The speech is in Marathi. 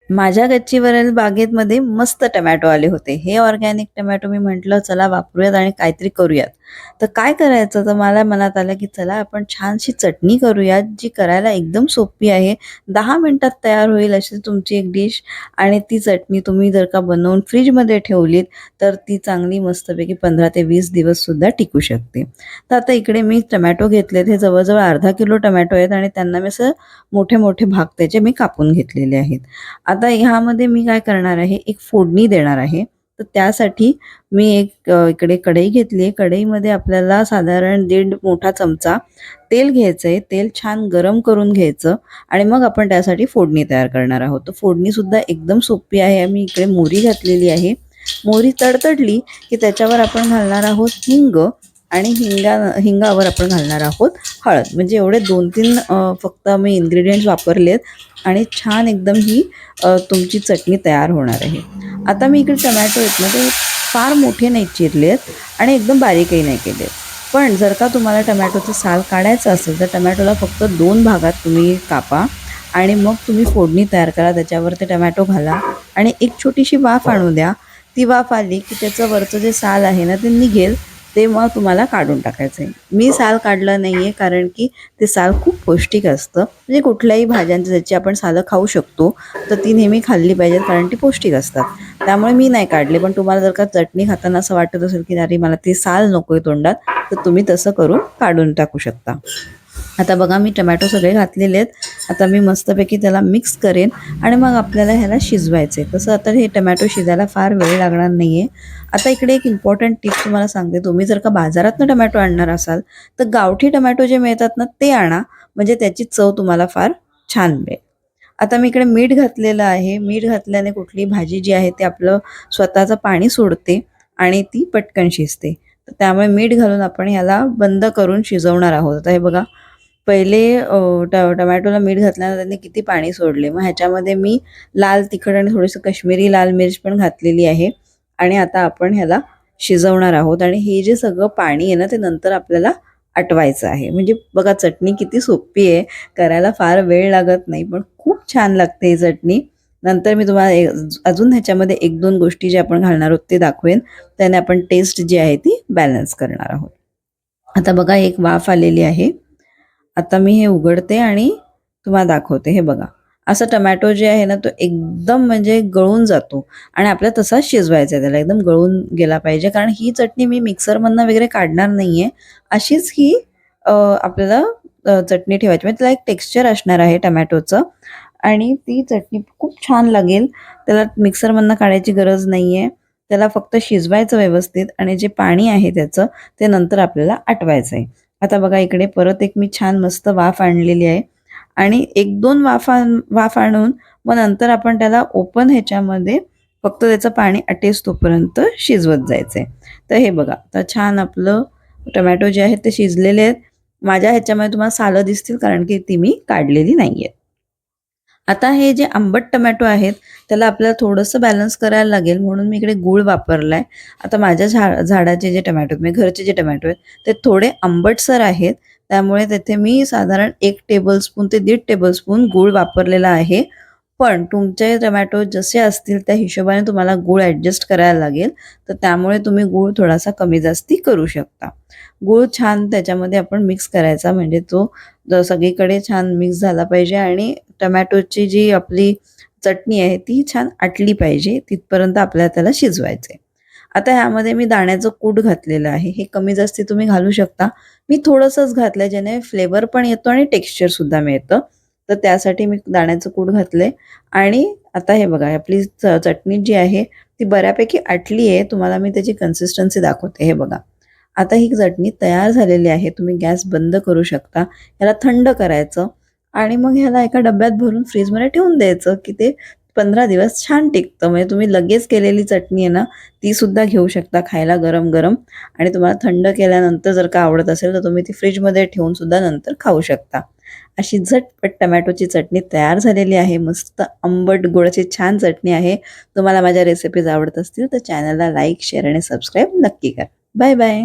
माझ्या गच्चीवरील बागेमध्ये मस्त टोमॅटो आले होते. हे ऑर्गॅनिक टोमॅटो मी म्हटलं चला वापरूयात आणि काहीतरी करूयात. तर काय करायचं, तर मला मनात आलं की चला आपण छानशी चटणी करूयात, जी करायला एकदम सोपी आहे. 10 मिनिटात तयार होईल अशी तुमची एक डिश. आणि ती चटणी तुम्ही जर का बनवून फ्रिजमध्ये ठेवलीत, तर ती चांगली मस्तपैकी 15 ते 20 दिवससुद्धा टिकू शकते. तर आता इकडे मी टोमॅटो घेतलेत. हे जवळ अर्धा किलो टोमॅटो आहेत आणि त्यांना मी असं मोठे-मोठे भाग त्याचे मी कापून घेतलेले आहेत. आता ह्यामध्ये मी काय करणार आहे, एक फोडणी देणार आहे. तर त्यासाठी मी एक इकडे कढई घेतली आहे. कढईमध्ये आपल्याला साधारण 1.5 मोठा चमचा तेल घ्यायचं आहे. तेल छान गरम करून घ्यायचं आणि मग आपण त्यासाठी फोडणी तयार करणार आहोत. तर फोडणीसुद्धा एकदम सोपी आहे. मी इकडे मोहरी घातलेली आहे. मोहरी तडतडली की त्याच्यावर आपण घालणार आहोत हिंग आणि हिंगावर आपण घालणार आहोत हळद. म्हणजे एवढे 2-3 फक्त मी इन्ग्रेडियंट्स वापरलेत आणि छान एकदम ही तुमची चटणी तयार होणार आहे. आता मी इकडे टोमॅटो आहेत ना, ते फार मोठे नाही चिरलेत आणि एकदम बारीकही नाही केलेत. पण जर का तुम्हाला टोमॅटोचं साल काढायचं असेल, तर टोमॅटोला फक्त 2 भागात तुम्ही कापा आणि मग तुम्ही फोडणी तयार करा. त्याच्यावर ते टोमॅटो घाला आणि एक छोटीशी वाफ आणू द्या. ती वाफ आली की त्याचं वरचं जे साल आहे ना, ते निघेल. ते मग तुम्हाला काढून टाकायचं आहे. मी साल काढलं नाही आहे, कारण की ते साल खूप पौष्टिक असतं. म्हणजे कुठल्याही भाज्यांची ज्याची आपण सालं खाऊ शकतो, तर ती नेहमी खाल्ली पाहिजेत, कारण ती पौष्टिक असतात. त्यामुळे मी नाही काढले. पण तुम्हाला जर का चटणी खाताना असं वाटत असेल की अरे मला ते साल नको आहे तोंडात, तर तुम्ही तसं करून काढून टाकू शकता. आता बघा मी टोमॅटो सगळे घातलेले आहेत. आता मी मस्तपैकी त्याला मिक्स करेन आणि मग आपल्याला ह्याला शिजवायचं आहे. तसं आता हे टोमॅटो शिजायला फार वेळ लागणार नाही आहे. आता इकडे एक इम्पॉर्टंट टिप तुम्हाला सांगते. तुम्ही जर का बाजारातनं टोमॅटो आणणार असाल, तर गावठी टोमॅटो जे मिळतात ना, ते आणा. म्हणजे त्याची चव तुम्हाला फार छान मिळेल. आता मी इकडे मीठ घातलेलं आहे. मीठ घातल्याने कुठली भाजी जी आहे, ती आपलं स्वतःचं पाणी सोडते आणि ती पटकन शिजते. तर त्यामुळे मीठ घालून आपण ह्याला बंद करून शिजवणार आहोत. आता हे बघा, पहिले टोमॅटोला मीठ घातल्यानं त्यांनी किती पाणी सोडले. मग ह्याच्यामध्ये मी लाल तिखट आणि थोडीसं काश्मीरी लाल मिर्च पण घातलेली आहे आणि आता आपण ह्याला शिजवणार आहोत आणि हे जे सगळं पाणी आहे ना, ते नंतर आपल्याला आटवायचं आहे. म्हणजे बघा चटणी किती सोपी आहे. करायला फार वेळ लागत नाही, पण खूप छान लागते ही चटणी. नंतर मी तुम्हाला अजून ह्याच्यामध्ये 1-2 गोष्टी जे आपण घालणार आहोत ते दाखवेन. त्याने आपण टेस्ट जी आहे ती बॅलन्स करणार आहोत. आता बघा एक वाफ आलेली आहे. आता मी हे उघडते आणि तुम्हाला दाखवते. हे बघा, असं टोमॅटो जे आहे ना, तो एकदम म्हणजे गळून जातो आणि आपल्याला तसाच शिजवायचा आहे. त्याला एकदम गळून गेला पाहिजे, कारण ही चटणी मी मिक्सरमधनं वगैरे काढणार नाही आहे. अशीच ही आपल्याला चटणी ठेवायची. म्हणजे त्याला एक टेक्स्चर असणार आहे टोमॅटोचं आणि ती चटणी खूप छान लागेल. त्याला मिक्सरमधनं काढायची गरज नाही आहे. त्याला फक्त शिजवायचं व्यवस्थित आणि जे पाणी आहे त्याचं, ते नंतर आपल्याला आटवायचं आहे. आता बघा इकडे परत एक मी छान मस्त वाफ आणलेली आहे आणि 1-2 वाफ आणून मग नंतर आपण त्याला ओपन ह्याच्यामध्ये फक्त त्याचं पाणी आटेस तोपर्यंत शिजवत जायचं आहे. तर हे बघा, तर छान आपलं टोमॅटो जे आहेत ते शिजलेले आहेत. माझ्या ह्याच्यामध्ये तुम्हाला सालं दिसतील, कारण की ती मी काढलेली नाही आहेत. आता हे जे आंबट टोमॅटो आहेत, त्याला आपल्याला थोडंसं बॅलन्स करायला लागेल, म्हणून मी इकडे गूळ वापरलाय. आता माझ्या झाडाचे जे टोमॅटो आहेत, म्हणजे घरचे जे टोमॅटो आहेत, ते थोडे आंबटसर आहेत. त्यामुळे तिथे मी साधारण 1 टेबलस्पून ते 1.5 टेबलस्पून गूळ वापरलेला आहे. पण तुमचे टोमॅटो जसे असतील त्या हिशोबाने तुम्हाला गूळ ॲडजस्ट करायला लागेल. तर त्यामुळे तुम्ही गूळ थोडासा कमी जास्ती करू शकता. गूळ छान त्याच्यामध्ये आपण मिक्स करायचा, म्हणजे तो सगळीकडे छान मिक्स झाला पाहिजे आणि टोमॅटोची जी आपली चटणी आहे ती छान आटली पाहिजे, तिथपर्यंत आपल्याला त्याला शिजवायचं आहे. आता ह्यामध्ये मी दाण्याचं कूट घातलेलं आहे. हे कमी जास्ती तुम्ही घालू शकता. मी थोडंसंच घातलंय, ज्याने फ्लेवर पण येतो आणि टेक्स्चरसुद्धा मिळतं. तर त्यासाठी मी दाण्याचं कूट घातलंय आणि आता हे बघा, आपली चटणी जी आहे ती बऱ्यापैकी आटली आहे. तुम्हाला मी त्याची कन्सिस्टन्सी दाखवते. हे बघा, आता ही चटणी तयार झालेली आहे. तुम्ही गॅस बंद करू शकता. याला थंड करायचं आणि मग ह्याला एका डब्यात भरून फ्रीजमध्ये ठेवून द्यायचं, की ते 15 दिवस छान टिकतं. म्हणजे तुम्ही लगेच केलेली चटणी आहे ना, ती सुद्धा घेऊ शकता खायला गरम-गरम आणि तुम्हाला थंड केल्यानंतर जर का आवडत असेल, तर तुम्ही ती फ्रिजमध्ये ठेवून सुद्धा नंतर खाऊ शकता. अशी झटपट टोमॅटोची चटणी तयार झालेली आहे. मस्त आंबट गोडाची छान चटणी आहे. तुम्हाला माझ्या रेसिपीज आवडत असतील, तर चॅनलला लाईक, शेअर आणि सबस्क्राईब नक्की करा. Bye bye.